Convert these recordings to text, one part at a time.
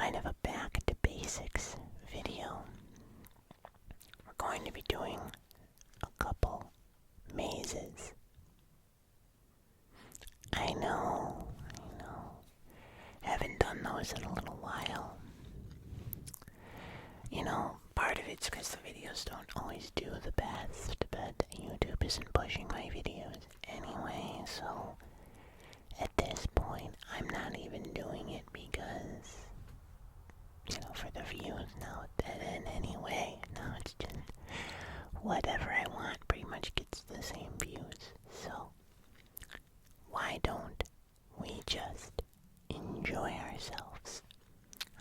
kind of a back to basics video. We're going to be doing a couple mazes. I know. Haven't done those in a little while. You know, part of it's because the videos don't always do the best, but YouTube isn't pushing my videos anyway, so at this point, I'm not even doing it because, for the views, now it's dead end anyway. Now it's just whatever I want pretty much gets the same views. So, why don't we just enjoy ourselves?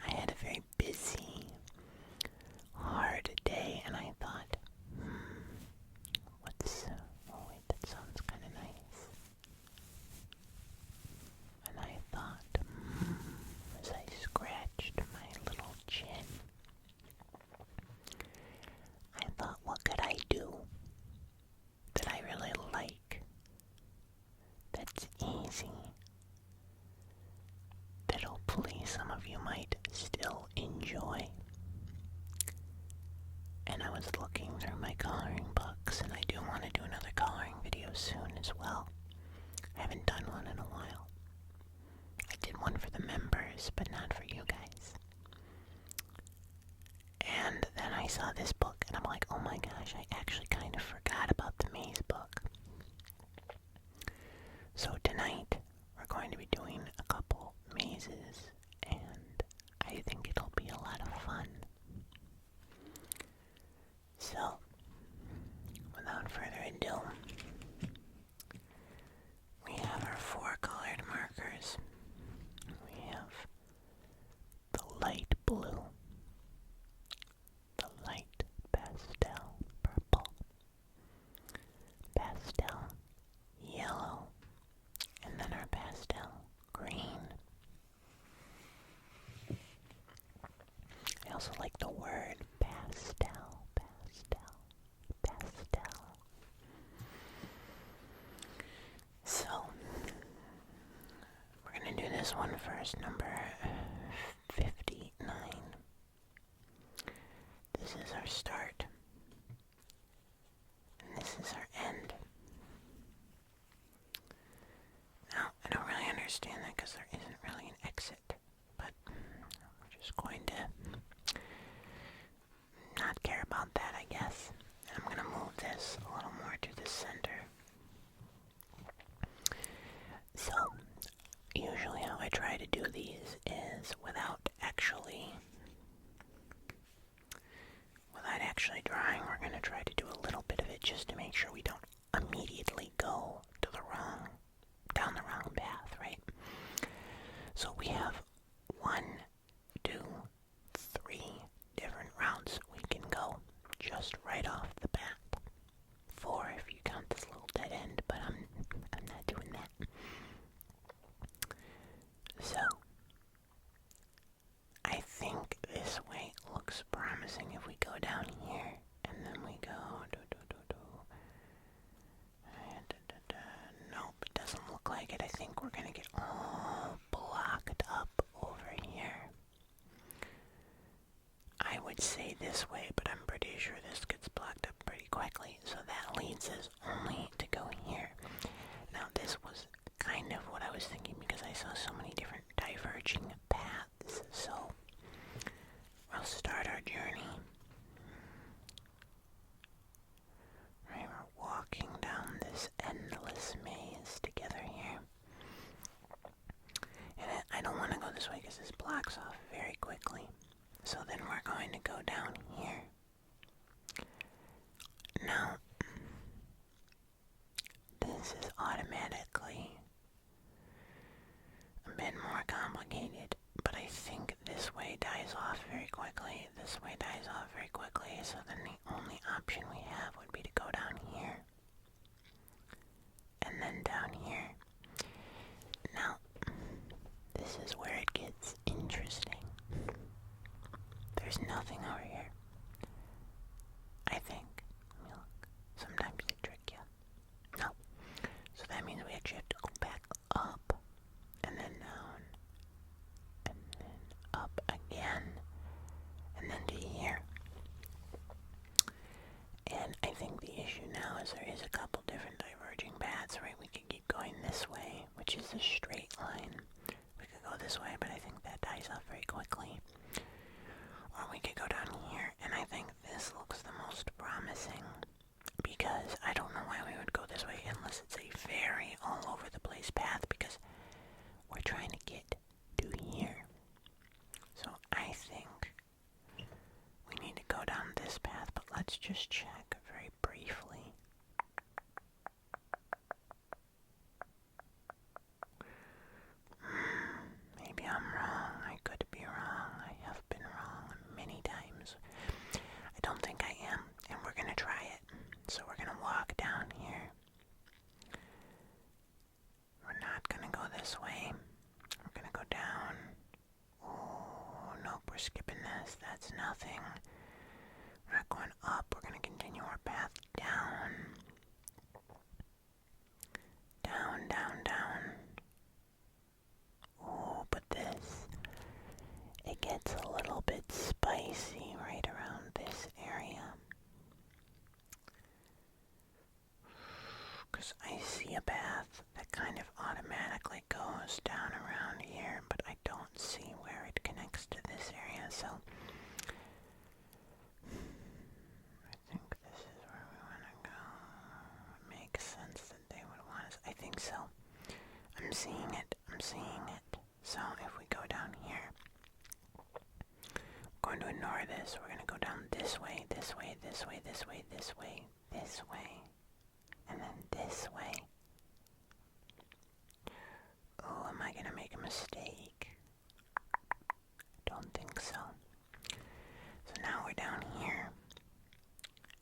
I had a very busy, hard day, and I thought, oh wait, that sounds kind of nice. And I thought, as I scratched my little chin, I thought, what could I do that I really like, that's easy, that hopefully some of you might still enjoy? And I was looking through my coloring books, and I do want to do another coloring video soon as well. I haven't done one in a while. I did one for the members, but not for you guys. And then I saw this book, and I'm like, oh my gosh, I actually kind of forgot about the maze book. So tonight, we're going to be doing a couple mazes, and I think it'll be a lot of fun. So, without further ado, we have our 4 colored markers. We have the light blue, the light pastel purple, pastel yellow, and then our pastel green. I also like the word pastel. So, we're going to do this one first, number 59. This is our start, and this is our end. Now, I don't really understand that because there isn't really an exit, but we're just going to not care about that, I guess. I'm going to move this a little more to the center. So, usually how I try to do these is without actually drawing. We're going to try to do a little bit of it just to make sure we don't immediately go to down the wrong path, right? So we have 1, 2, 3 different routes we can go just right off the bat. 4 if you count this little dead end, but I'm not doing that. So, I think this way looks promising if we go down here, and then we go Nope, it doesn't look like it. I think we're gonna get all blocked up over here. I would say this way, but I'm pretty sure this gets blocked up pretty quickly, so that leads us only to go here. Now, this was kind of what I was thinking because I saw so many different diverging paths, so we'll start our journey. Right, we're walking down this endless maze together here. And I don't want to go this way because this blocks off very quickly. So then we're going to go down here. Now, this is automatically a bit more complicated, but I think this way dies off very quickly, this way dies off very quickly, so then the only option we have would be to go down here, and then down here. Now, this is where it gets interesting. There's nothing over here, I think. Let me look. Sometimes they trick you. No. So that means we actually have to go back up, and then down, and then up again. and then to here. And I think the issue now is there is a couple different diverging paths, right? We could keep going this way, which is a straight line. We could go this way, but I think that dies off very quickly. Or we could go down here, and I think this looks the most promising, because I don't know why we would go this way unless it's a very all over the place path, because we're trying to get to here. So I think we need to go down this path, but let's just check very briefly. Maybe I'm wrong. I could be wrong. I have been wrong many times. I don't think I am, and we're gonna try it. So we're gonna walk down here. We're not gonna go this way. We're gonna go down. Oh, nope, we're skipping this. That's nothing. We're not going up. We're gonna continue our path down. Down, down, down. Oh, but this, it gets a little bit spicy right around this area. Because I see a path that kind of automatically goes down around here, but I don't see where it connects to this area, so I think this is where we want to go. It makes sense that they would want us. I think so. I'm seeing it. I'm seeing it. So if we go down here, we're going to ignore this. We're going to go down this way, this way, this way, this way, this way, this way, and then this way. Oh, am I going to make a mistake? Don't think so. So now we're down here,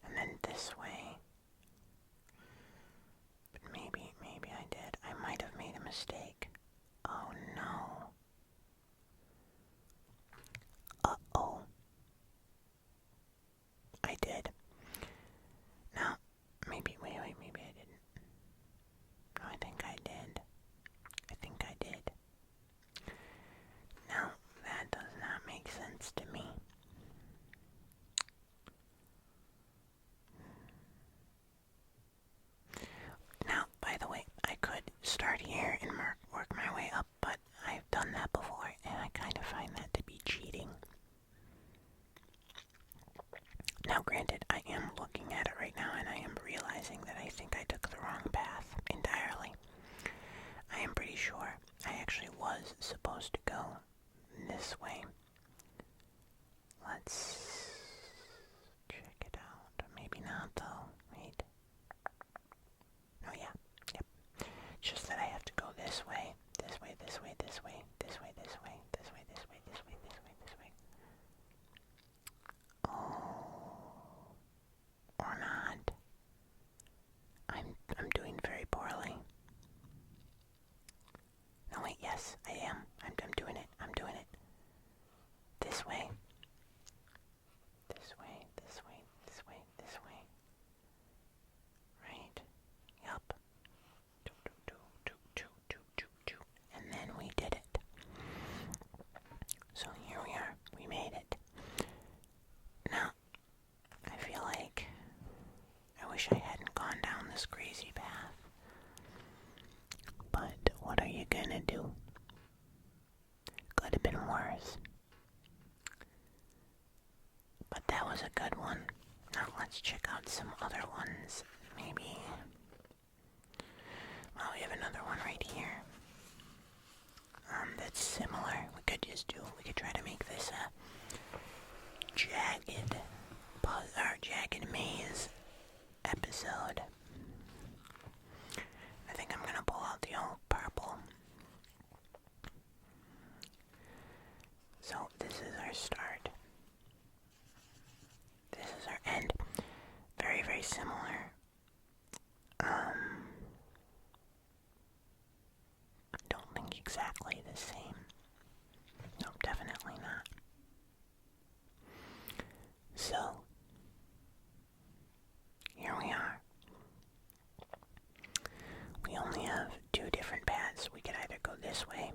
and then this way. But maybe I did. I might have made a mistake. Oh no. Uh-oh. I did. Now, maybe I didn't. No, I think I did. Now, that does not make sense to me. Now, by the way, I could start here and work my way up, but I've done that before, and I kind of find that to be cheating. Now, granted, I am looking at it right now, and I am realizing that I think I took the wrong path entirely. I am pretty sure I actually was supposed to go this way. Let's check it out. Maybe not, though. Wait. Oh, yeah. Yep. It's just that I have to go this way, this way, this way, this way, this way, this way, this way, this way, this way, this way, this way. Oh. Or not. I'm doing very poorly. No, wait, yes, I am. I'm doing it. I'm doing it. This way. This way, this way, this way, this way. Right? Yup. And then we did it. So here we are. We made it. Now, I feel like I wish I hadn't gone down this crazy path. But what are you gonna do? Could have been worse. But that was a good one. Now let's check out some other ones. Maybe. Well, we have another one right here. That's similar. We could try to make this a jagged maze episode. I think I'm gonna pull out the old purple. So this is our start. This is our end. Very, very similar. Don't think exactly the same. No, definitely not. So, here we are. We only have two different paths. We could either go this way,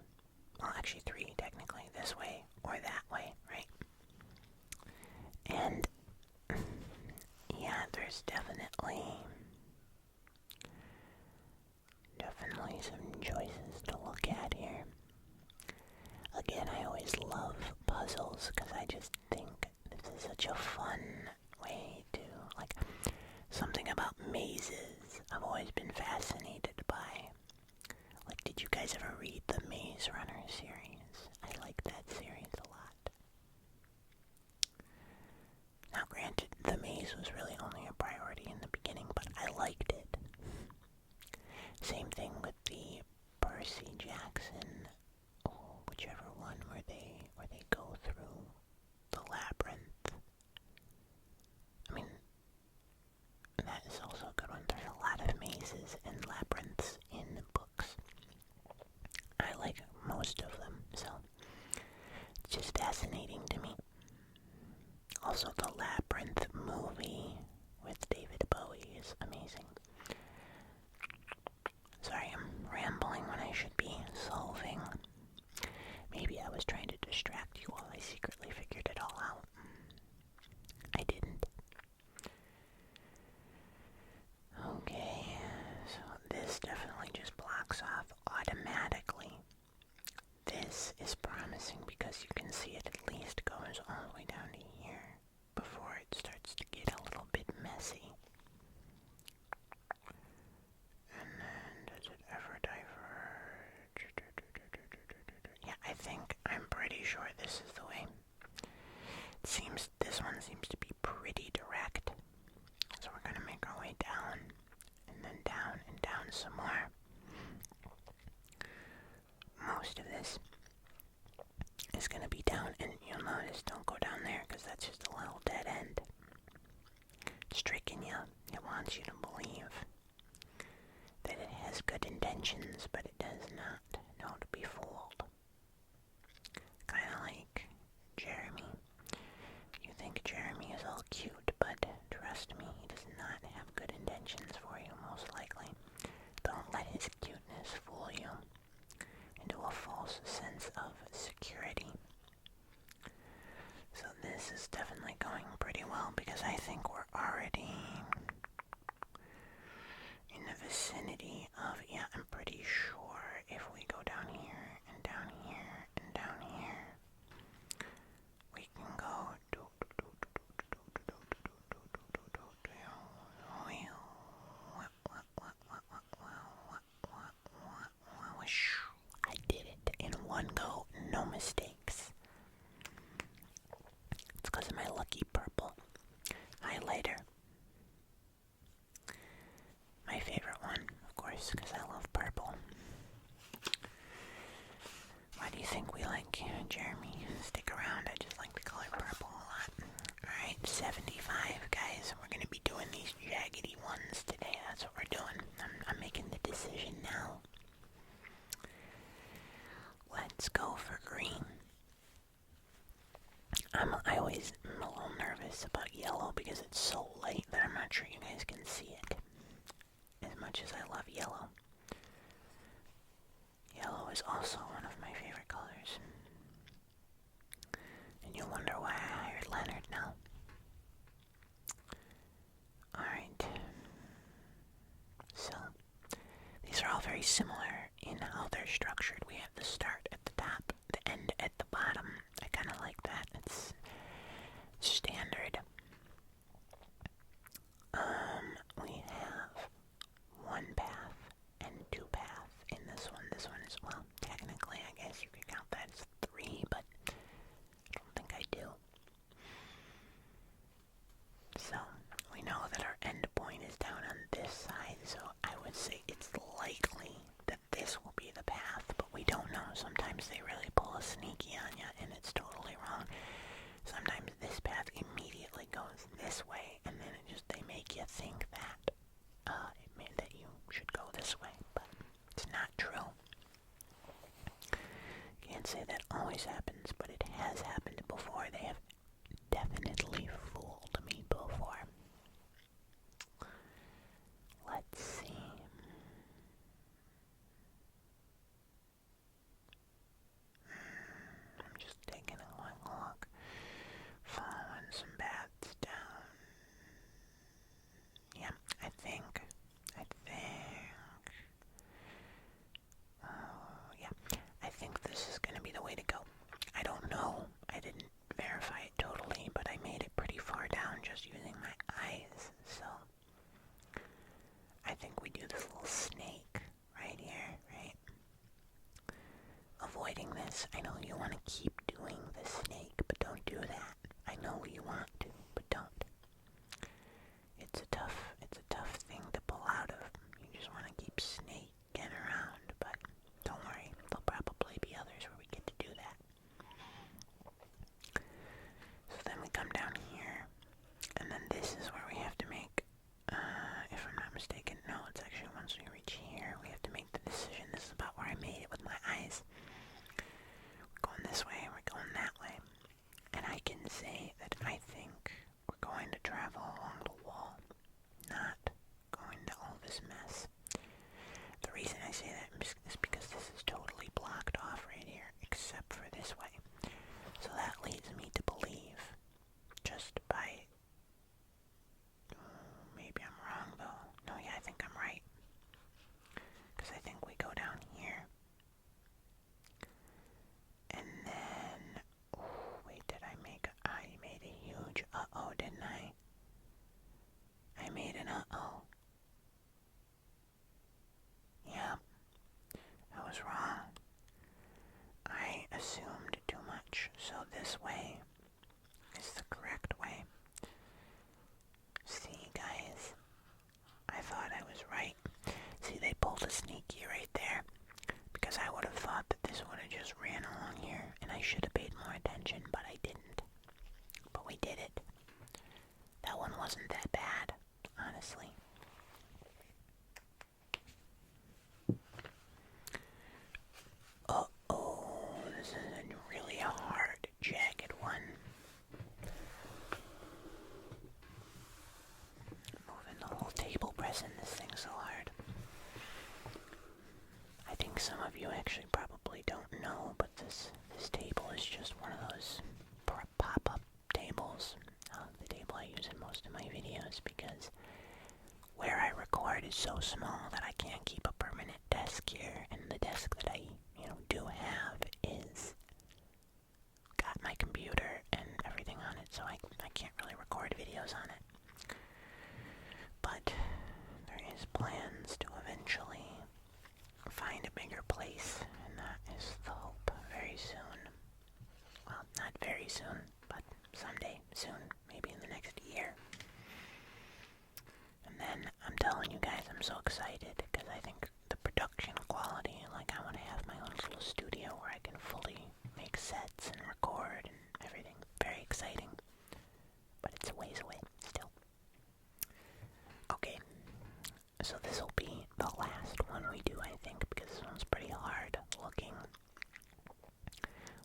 well actually three technically, this way or that way, right? again, I always love puzzles because I just think this is such a fun way to, like, something about mazes I've always been fascinated by. Like, did you guys ever read the Maze Runner series? I like that series a lot. Now, granted, the maze was really only a priority in the beginning, but I liked it. Same thing with the Percy Jackson, whichever one where they go through the labyrinth. I mean, that is also a good one. There's a lot of mazes and labyrinths in books. I like most of them, so it's just fascinating to me. Also, the Labyrinth movie with David Bowie is amazing. Sorry, I'm rambling when I should be solving. Maybe I was trying to distract you while I secretly figured it all out. I didn't. Okay, so this definitely just blocks off automatically. This is promising because you can see it at least goes all the way down to here before it starts to get a little bit messy. And then does it ever diverge? Yeah, I'm pretty sure this is the way. This one seems to be pretty direct. So we're gonna make our way down, and then down and down some more. Most of this is gonna be down, and you'll notice, don't go down there, because that's just a little dead end. It's tricking you. It wants you to believe that it has good intentions, but it does not. Don't be fooled. Kinda like Jeremy. You think Jeremy is all cute, but trust me, he does not have good intentions for you, most likely. Don't let his cuteness fool you into a false sense of security. So this is definitely going pretty well because I think we're already in the vicinity of, yeah, I'm pretty sure if we go down here and down here and down here, we can go I did it in one go, no mistakes. It's because of my lucky purple highlighter. My favorite one, of course, because I love purple. Why do you think we like Jeremy? Stick around, I just like the color purple a lot. Alright, 75, guys. We're going to be doing these jaggedy ones today. That's what we're doing. I'm making the decision now. Let's go for green. I always am a little nervous about yellow because it's so light that I'm not sure you guys can see it. As much as I love yellow. Yellow is also one of my favorite colors. And you'll wonder why I hired Leonard now. Alright. So, these are all very similar in how they're structured. We have the start at the top, the end at the bottom. I kind of like that. It's standard. We have one path and two paths in this one. This one is, well, technically, I guess you could count that as 3, but I don't think I do. So, we know that our end point is down on this side, so I would say it's likely that this will be the path, but we don't know. Sometimes they really pull a sneaky on you, and it's totally wrong. Sometimes this path immediately goes this way, and then they make you think that that you should go this way, but it's not true. Can't say that always happens, but it has happened before. They have definitely fooled me before. Let's see. I'm just taking a quick look, following some paths down. Yeah, I think, yeah, I think this is going to be the way to go. much, so this way is the correct way. See, guys? I thought I was right. See, they pulled a sneaky right there, because I would have thought that this would have just ran along here, and I should have paid more attention, but I didn't. But we did it. That one wasn't that bad, honestly. Uh-oh, this is a really hard, jagged one. Moving the whole table, pressing this thing so hard. I think some of you actually probably don't know, but this table is just one of those pop-up tables. The table I use in most of my videos because where I record is so small that I can't keep a permanent desk here, and the desk that I, do have is got my computer and everything on it, so I can't really record videos on it. But there is plans to eventually find a bigger place, and that is the hope very soon. Well, not very soon, but someday soon, maybe in the next year. And then I'm telling you guys, I'm so excited because I think the production quality, like I want to have my own little studio where I can fully make sets and record and everything. Very exciting, but it's a ways away still. Okay, so this will be the last one we do, I think, because this one's pretty hard looking.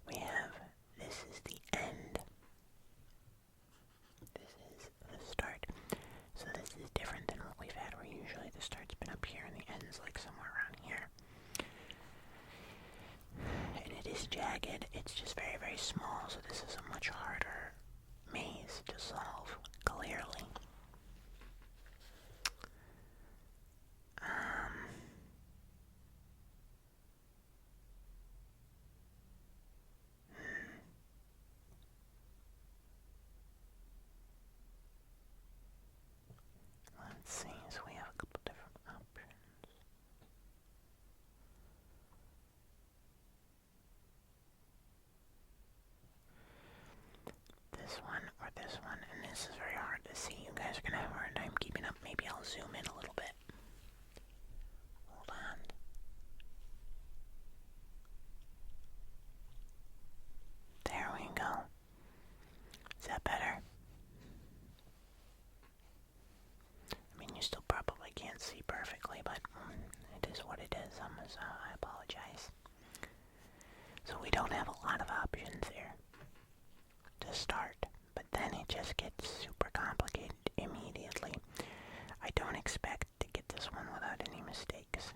We have, this is the end. This is the start. So this is different than what we've had, where usually the start's been up here and the end's like somewhere around here. And it is jagged. It's just very, very small, so this is a much harder maze to solve, clearly. Let's see, so we have a couple different options. This one or this one, and this is very hard to see. You guys are gonna have a hard time keeping up. Maybe I'll zoom in a little bit. Hold on. There we go. Is that better? I mean, you still probably can't see perfectly, but it is what it is. I apologize. So we don't have a lot of options here to start, but then it just gets super complicated immediately. I don't expect to get this one without any mistakes.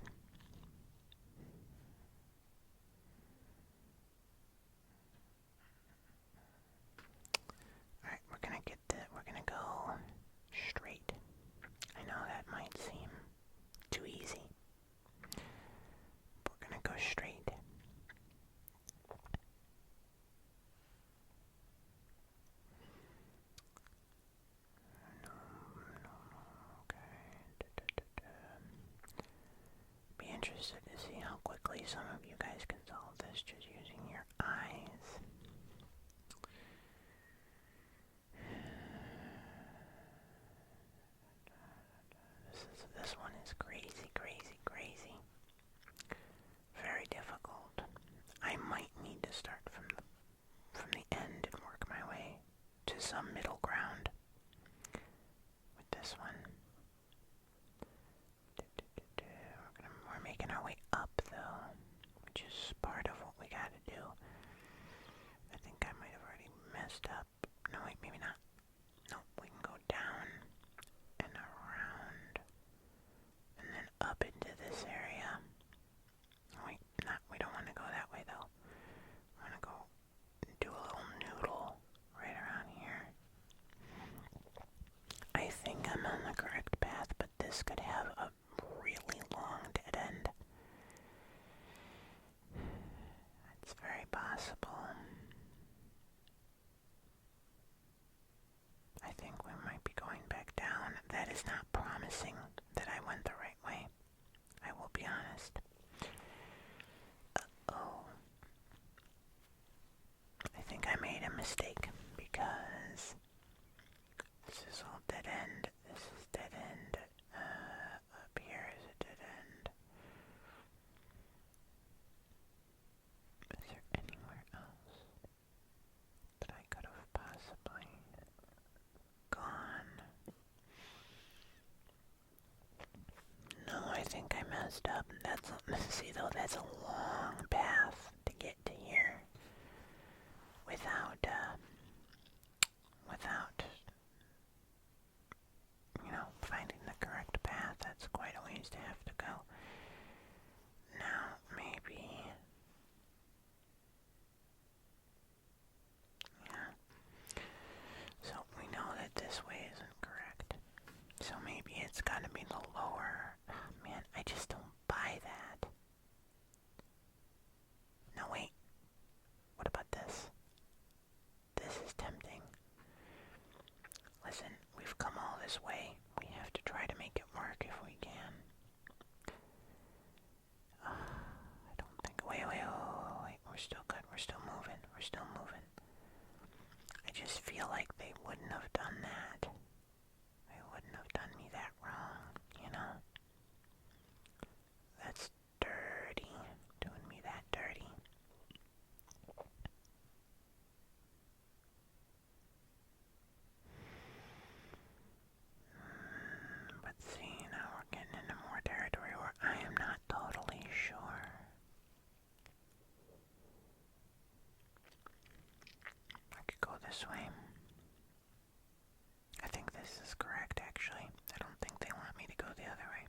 Alright, we're gonna go straight. I know that might seem too easy. We're gonna go straight. Be interested to see how quickly some of you guys can solve this just using your eyes. This one is crazy, crazy, crazy. Very difficult. I might need to start from the end and work my way to some middle ground with this one. We're making our way up though, which is part of what we gotta do. I think I might have already messed up. No, wait, maybe not. Nope, we can go down and around and then up into this area. Wait, we don't want to go that way though. I want to go do a little noodle right around here. mistake because this is all dead end. This is dead end. Up here is a dead end. Is there anywhere else that I could have possibly gone? No, I think I messed up. See though, that's a long path to get to here without, finding the correct path. That's quite a ways to have to go. Now, maybe, yeah. So we know that this way isn't correct. So maybe it's gotta be the lower. Oh, man, I just don't buy that. No, wait. What about this? This is tempting. Listen, we've come all this way. We have to try to make it work if we can. I don't think... Wait. We're still good. We're still moving. I just feel like they wouldn't have done that. They wouldn't have done me that wrong, you know? That's dirty. Doing me that dirty. But see, now we're getting into more territory where I am not totally sure. I could go this way. I think this is correct, actually. I don't think they want me to go the other way.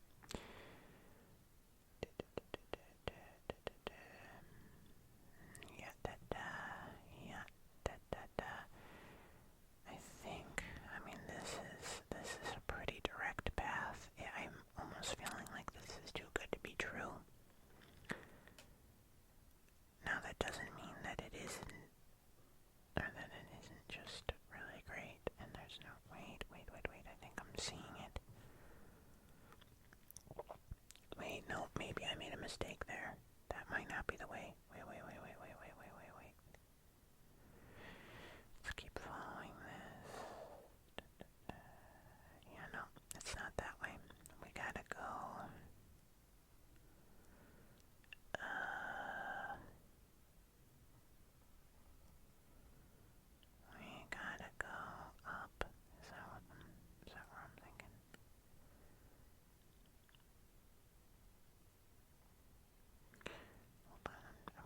I think, this is a pretty direct path. Yeah, I'm almost feeling like this is too good to be true. Now that doesn't mean that it isn't, or that it isn't just really great, and there's no, wait, I think I'm seeing it. Wait, no, maybe I made a mistake there. That might not be the way. Wait. Let's keep following this. Yeah, no, it's not that way. We gotta go. We gotta go up. Is that what I'm thinking? Hold on,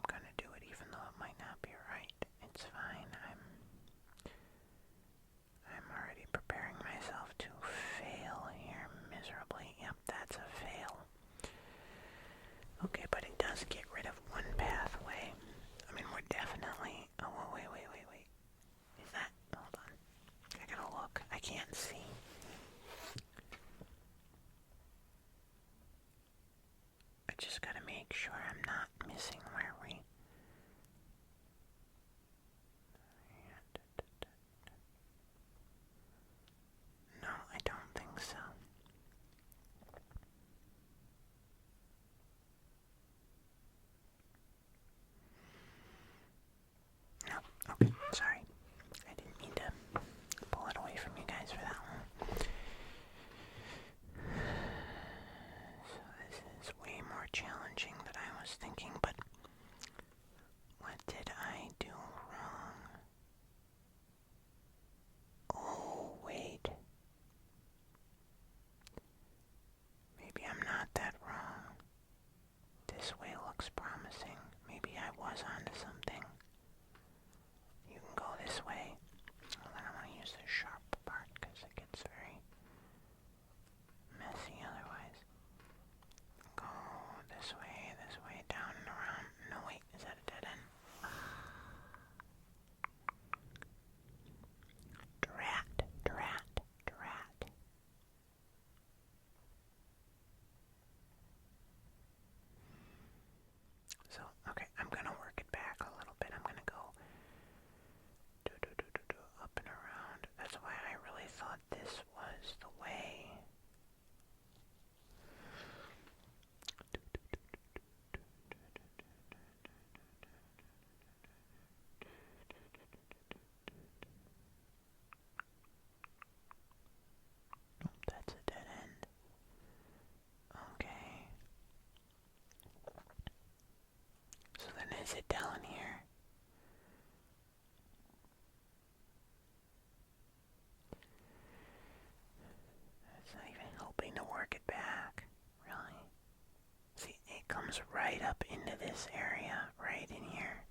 right up into this area, right in here.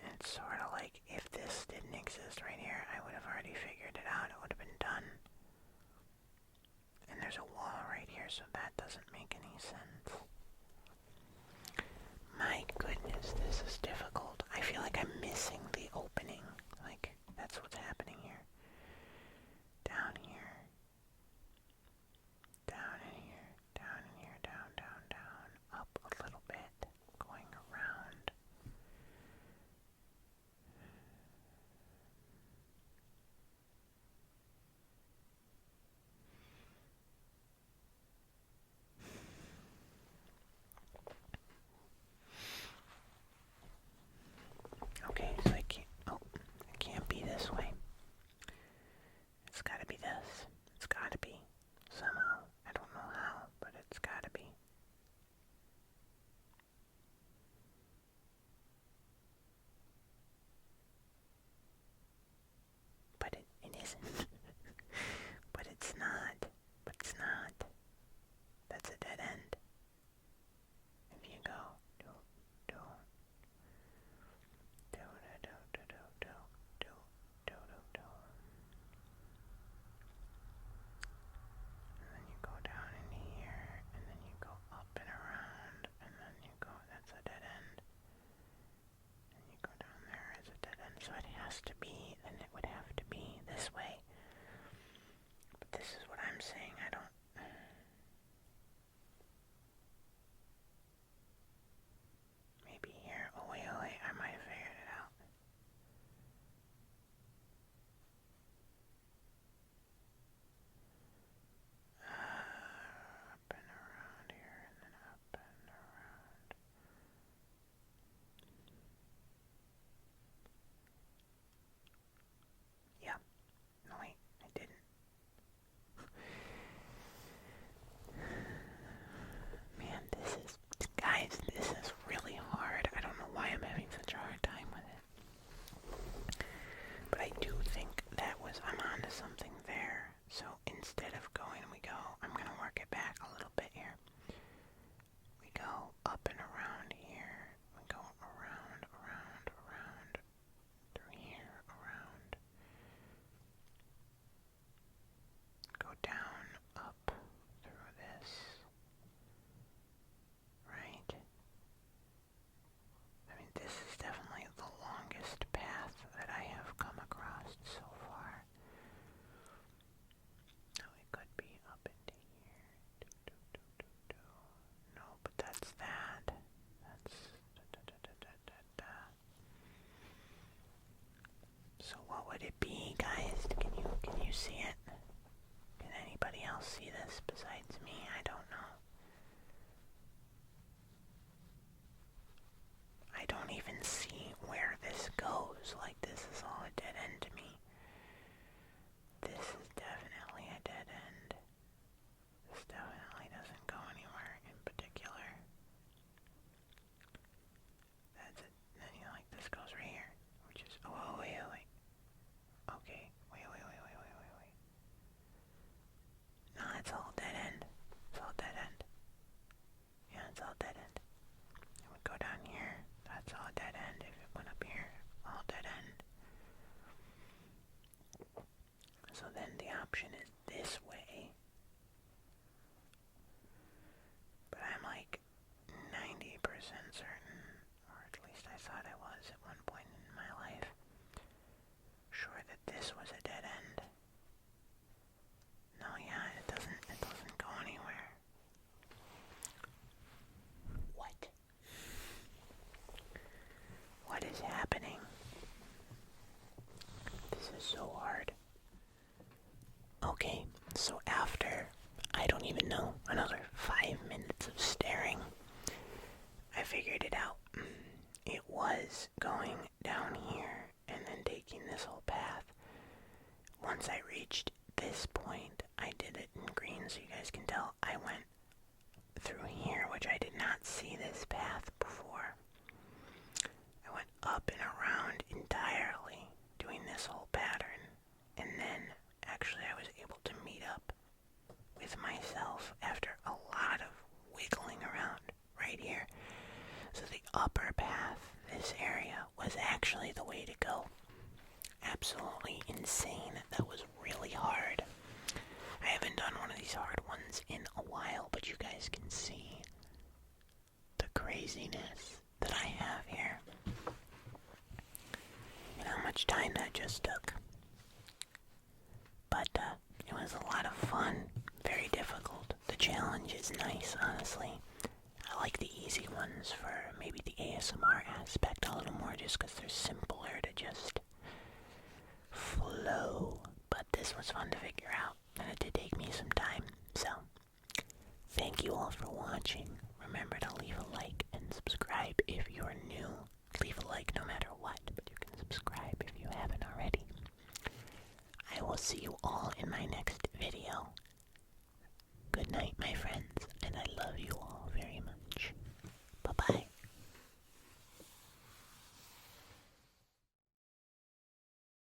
And it's sort of like if this didn't exist right here, I would have already figured it out. It would have been done. And there's a wall right here, so that doesn't make any sense. My goodness, this is difficult. I feel like I'm missing the opening. Like, that's what's happening here. Down here. Down in here. Down in here. Down, down, down. Up a little bit. Going around. Okay, so I can't be this way. It's gotta be this. It's gotta be. Somehow. I don't know how, but it's gotta be. But it isn't. But it's not. But it's not. That's a dead end. If you go do do do do do do do do do do do, and then you go down in here, and then you go up and around, and then you go. That's a dead end. And you go down there as a dead end. So it has to be. Then it would have to be this way. But this is what I'm saying. I don't. Maybe here. Oh wait, I might have figured it out. Up and around here, and then up and around. Yeah. No wait, I didn't. Man, guys, this is really hard. I don't know why I'm having such a hard time with it. But I do think I'm onto something there. So instead of going, I'm going to work it back a little bit here. We go up and around here. We go around, through here, around. Go down, up, through this. Right? I mean, this is definitely the longest path that I have come across so far. Oh, it could be up into here. No, but that's that. That's So what would it be, guys? Can you see it? Can anybody else see this besides me? I don't know. I don't even see where this goes. Like, this is all a dead end to me. This is definitely a dead end. This definitely doesn't go anywhere in particular. That's it. Then this goes right here. Which is, oh, wait. Okay, wait. No, it's all dead end. It's all dead end. Yeah, it's all dead end. It would go down here. That's all dead end. If it went up here, all dead end. So then the option is this way. But I'm like 90% certain, or at least I thought I was at one point in my life, sure that this was a dead end. No, yeah, it doesn't go anywhere. What? What is happening? This is so hard. Okay, so after, I don't even know, another 5 minutes of staring, I figured it out. It was going down here and then taking this whole path. Once I reached this point, I did it in green so you guys can tell. I went through here, which I did not see this path before. I went up and around entirely, doing this whole pattern, and then actually I was able to meet up with myself after a lot of wiggling around right here. this area was actually the way to go. Absolutely insane. That was really hard. I haven't done one of these hard ones in a while, but you guys can see the craziness that I have here. And how much time that just took. But it was a lot of fun. Very difficult. The challenge is nice, honestly. I like the easy ones for maybe the ASMR aspect a little more, just because they're simpler to just flow. But this was fun to figure out, and it did take me some time. So, thank you all for watching. Remember to leave a like and subscribe if you're new. Leave a like no matter what, but you can subscribe if you haven't already. I will see you all in my next video. Good night, my friends.